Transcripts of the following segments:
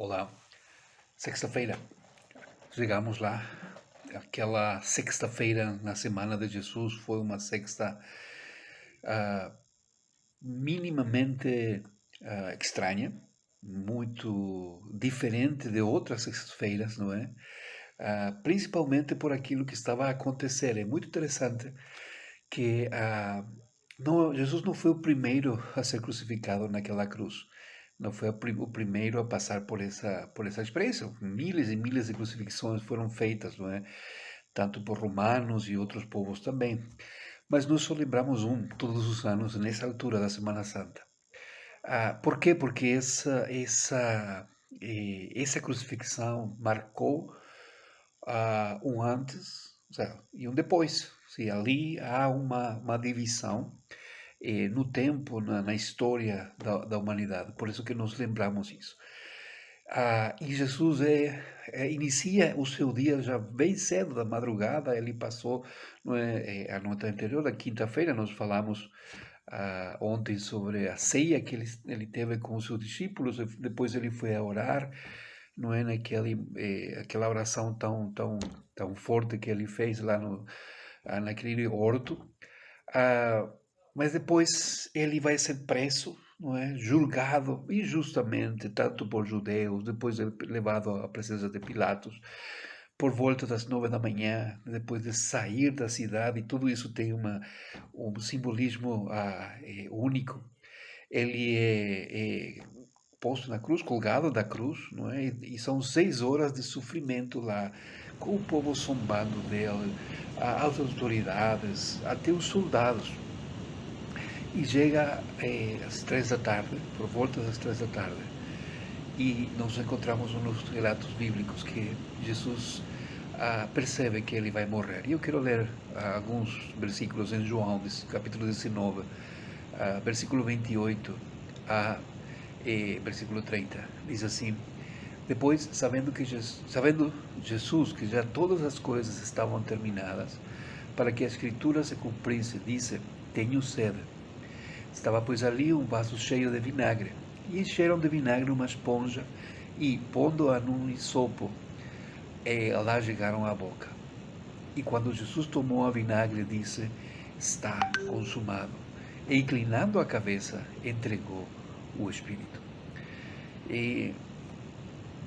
Olá, sexta-feira, chegamos lá. Aquela sexta-feira na semana de Jesus foi uma sexta ah, minimamente estranha, muito diferente de outras sextas-feiras, não é? Principalmente por aquilo que estava a acontecer. É muito interessante que não, Jesus não foi o primeiro a ser crucificado naquela cruz. Não foi o primeiro a passar por essa experiência. Milhares e milhares de crucifixões foram feitas, não é? Tanto por romanos e outros povos também. Mas nós só lembramos todos os anos, nessa altura da Semana Santa. Por quê? Porque essa crucifixão marcou um antes, ou seja, e um depois. Se ali há uma divisão no tempo, na história da humanidade. Por isso que nós lembramos isso. E Jesus inicia o seu dia já bem cedo da madrugada. Ele passou, não é, a noite anterior, da quinta-feira, nós falamos ontem sobre a ceia que ele teve com os seus discípulos. Depois ele foi a orar, não é, aquela oração tão forte que ele fez lá naquele horto. Ah, mas depois ele vai ser preso, não é? Julgado injustamente, tanto por judeus, depois levado à presença de Pilatos, por volta das 9 da manhã, depois de sair da cidade, e tudo isso tem um simbolismo único. Ele é posto na cruz, colgado da cruz, não é? E são 6 horas de sofrimento lá, com o povo zombando dele, as autoridades, até os soldados. E chega às 3 da tarde, por volta das 3 da tarde, e nos encontramos nos relatos bíblicos que Jesus percebe que ele vai morrer. E eu quero ler alguns versículos em João, capítulo 19, versículo 28 a versículo 30. Diz assim: Depois, sabendo Jesus que já todas as coisas estavam terminadas, para que a Escritura se cumprisse, disse: Tenho sede. Estava, pois, ali um vaso cheio de vinagre, e encheram de vinagre uma esponja, e, pondo-a num hisopo, lá chegaram à boca. E quando Jesus tomou a vinagre, disse: Está consumado. E, inclinando a cabeça, entregou o Espírito. E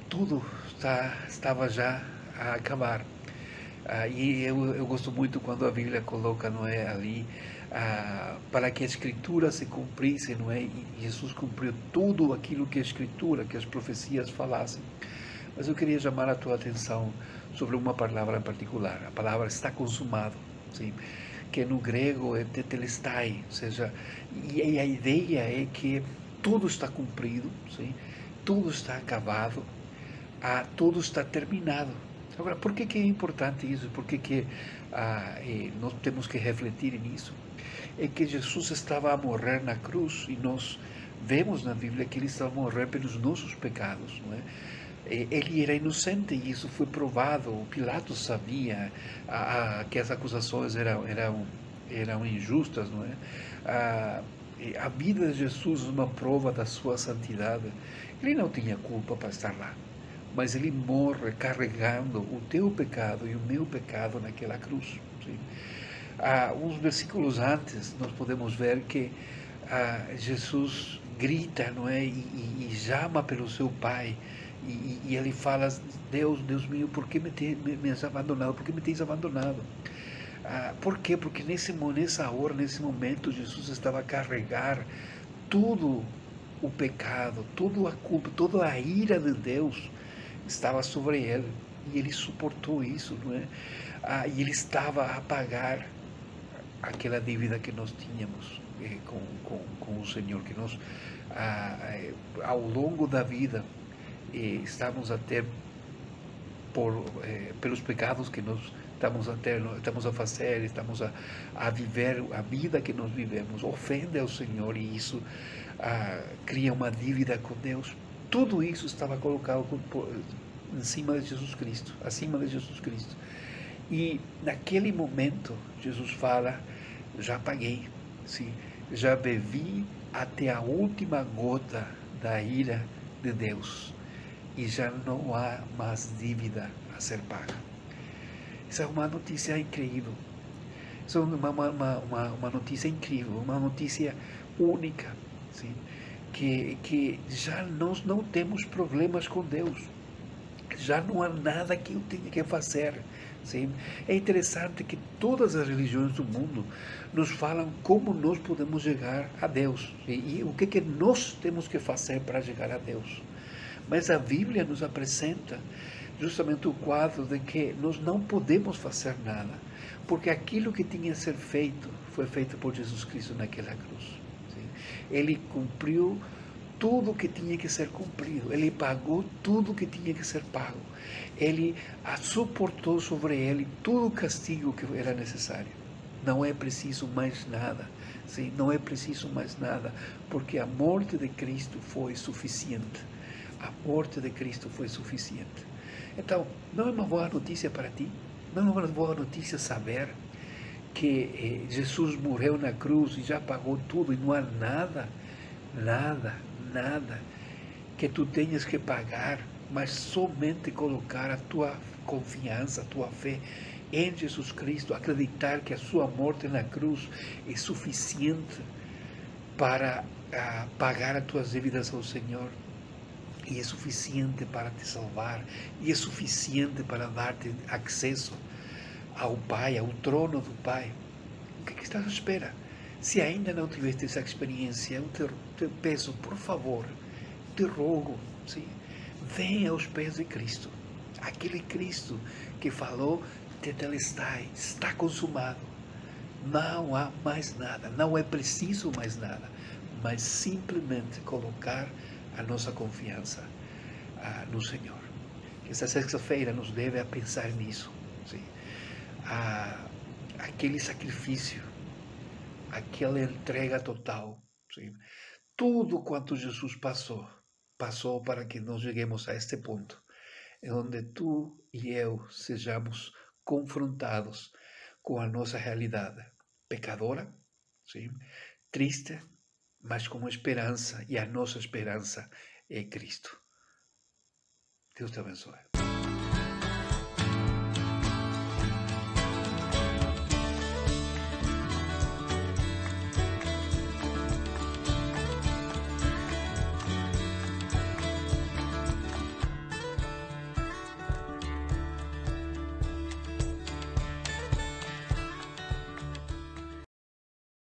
tudo estava já a acabar. E eu gosto muito quando a Bíblia coloca, não é, ali, para que a Escritura se cumprisse, não é? E Jesus cumpriu tudo aquilo que a Escritura, que as profecias falassem. Mas eu queria chamar a tua atenção sobre uma palavra em particular. A palavra está consumado, sim? Que no grego é tetelestai, ou seja, e a ideia é que tudo está cumprido, sim? Tudo está acabado, tudo está terminado. Agora, por que é importante isso? Por que nós temos que refletir nisso? É que Jesus estava a morrer na cruz e nós vemos na Bíblia que ele estava a morrer pelos nossos pecados, não é? Ele era inocente e isso foi provado. O Pilatos sabia que as acusações eram injustas, não é? A vida de Jesus é uma prova da sua santidade. Ele não tinha culpa para estar lá, mas ele morre carregando o teu pecado e o meu pecado naquela cruz. Sim? Uns versículos antes, nós podemos ver que Jesus grita, não é? E chama pelo seu Pai. E ele fala: Deus, Deus meu, por que me has abandonado? Por que me tens abandonado? Por quê? Porque nessa hora, nesse momento, Jesus estava a carregar tudo o pecado, toda a culpa, toda a ira de Deus estava sobre ele. E ele suportou isso, não é? E ele estava a pagar aquela dívida que nós tínhamos com o Senhor, que nós, ao longo da vida, estamos a ter pelos pecados que nós estamos a fazer, estamos a viver a vida que nós vivemos, ofende ao Senhor e isso cria uma dívida com Deus. Tudo isso estava colocado em cima de Jesus Cristo, acima de Jesus Cristo. E naquele momento, Jesus fala: já paguei, sim, já bebi até a última gota da ira de Deus. e já não há mais dívida a ser paga. Essa é uma notícia incrível. Essa é uma notícia incrível, uma notícia única, sim? Que já nós não temos problemas com Deus. Já não há nada que eu tenha que fazer. Sim? É interessante que todas as religiões do mundo nos falam como nós podemos chegar a Deus e o que nós temos que fazer para chegar a Deus. Mas a Bíblia nos apresenta justamente o quadro de que nós não podemos fazer nada, porque aquilo que tinha que ser feito foi feito por Jesus Cristo naquela cruz. Sim? Ele cumpriu tudo que tinha que ser cumprido, ele pagou tudo que tinha que ser pago, ele suportou sobre ele todo o castigo que era necessário. Não é preciso mais nada, sim? Não é preciso mais nada, porque a morte de Cristo foi suficiente. A morte de Cristo foi suficiente. Então, não é uma boa notícia para ti? Não é uma boa notícia saber que Jesus morreu na cruz e já pagou tudo e não há nada, nada que tu tenhas que pagar, mas somente colocar a tua confiança, a tua fé em Jesus Cristo, acreditar que a sua morte na cruz é suficiente para pagar as tuas dívidas ao Senhor. E é suficiente para te salvar, e é suficiente para dar-te acesso ao Pai, ao trono do Pai. O que estás à espera? Se ainda não tiveste essa experiência, eu te peço, por favor, te rogo, sim, venha aos pés de Cristo. Aquele Cristo que falou, tetelestai, está consumado. Não há mais nada, não é preciso mais nada, mas simplesmente colocar a nossa confiança no Senhor. Que essa sexta-feira nos deve a pensar nisso. Sim? Aquele sacrifício, aquela entrega total. Sim? Tudo quanto Jesus passou para que nós cheguemos a este ponto, onde tu e eu sejamos confrontados com a nossa realidade pecadora, sim? Triste, mas com esperança, e a nossa esperança é Cristo. Deus te abençoe.